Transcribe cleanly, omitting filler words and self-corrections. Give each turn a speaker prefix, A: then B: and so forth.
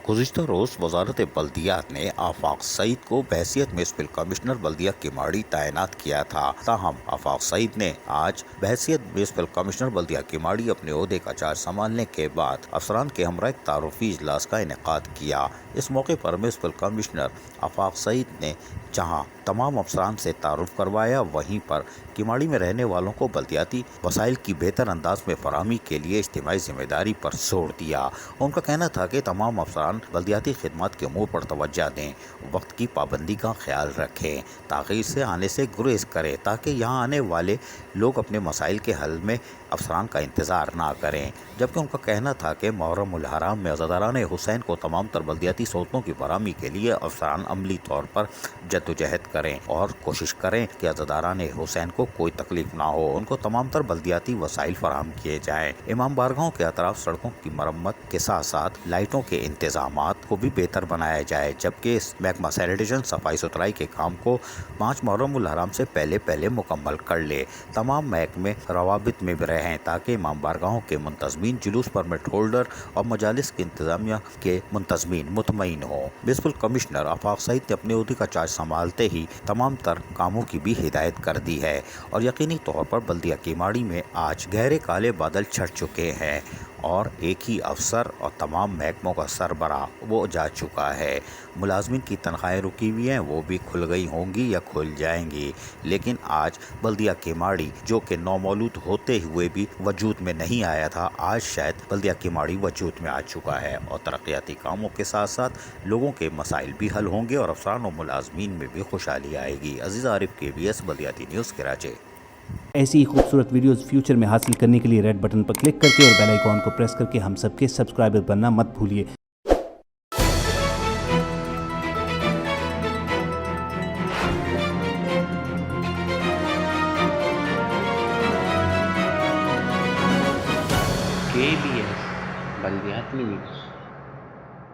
A: गुज़िश्ता रोज़ वज़ारत बल्दियात ने आफाक सईद को बहैसियत municipal commissioner बल्दिया किमाड़ी तैनात किया था। ताहम आफाक सईद ने आज बहैसियत म्युनिसिपल कमिश्नर बल्दिया किमाड़ी अपने ओहदे का चार्ज संभालने के बाद अफसरान के हमरा एक तारुफी इजलास का इनेकाद किया। इस मौके पर म्युनिसिपल कमिश्नर आफाक सईद ने जहाँ तमाम अफसरान से तारुफ करवाया, वहीं पर किमाड़ी में रहने वालों को बल्दियाती वसाइल की बेहतर अंदाज में फराहमी के लिए इज्तिमाई जिम्मेदारी पर जोर दिया। उनका कहना था कि तमाम अफसरान बल्दियाती खिदमत के उमूर पर तवज्जो दें, वक्त की पाबंदी का ख्याल रखें, ताख़ीर से आने से गुरेज करें ताकि यहाँ आने वाले लोग अपने मसाइल के हल में अफसरान का इंतज़ार ना करें। जबकि उनका कहना था कि मुहर्रमुल हराम में अज़ादारान हुसैन को तमाम तर बल्दियाती सहूलतों की फराहमी के लिए अफसरान अमली तौर पर जद्दोजहद करें और कोशिश करें कि अज़ादारान हुसैन को कोई तकलीफ ना हो, उनको तमाम तर बल्दियाती वसाइल फराहम किए जाएँ। इमाम बारगाहों के अतराफ सड़कों की मरम्मत के साथ साथ लाइटों के इंतजामात को भी बेहतर बनाया जाए। जबकि महकमा सैनिटेशन सफाई सुथराई के काम को 5 मुहर्रमुल हराम से पहले मुकम्मल कर ले। तमाम महकमे रवाबित में भी रहें ताकि इमाम बारगाहों के मुंतज़मीन, जुलूस परमिट होल्डर और मजालिस की इंतजामिया के मुंतज़मीन मुतमईन हो। म्युनिसिपल कमिश्नर आफाक सईद ने अपने ओहदे का चार्ज संभालते ही तमाम तर कामों की भी हिदायत कर दी है और यकीनी तौर पर बल्दिया किमाड़ी में आज गहरे काले बादल छट चुके हैं और एक ही अफसर और तमाम महकमों का सरबरा वो जा चुका है। मुलाजमिन की तनख्वाहें रुकी हुई हैं, वो भी खुल गई होंगी या खुल जाएंगी, लेकिन आज बल्दिया किमाड़ी जो कि नौमौलूद होते हुए भी वजूद में नहीं आया था, आज शायद बल्दिया किमाड़ी वजूद में आ चुका है और तरक्याती कामों के साथ साथ लोगों के मसाइल भी हल होंगे और अफसरान और मुलाजमीन में भी खुशहाली आएगी। अजीज़ आरिफ, KBS बल्दियाती न्यूज़, कराची।
B: ऐसी ही खूबसूरत वीडियोस फ्यूचर में हासिल करने के लिए रेड बटन पर क्लिक करके और बेल आइकॉन को प्रेस करके हम सबके सब्सक्राइबर बनना मत भूलिए।
C: KBS बल्दियाती न्यूज़।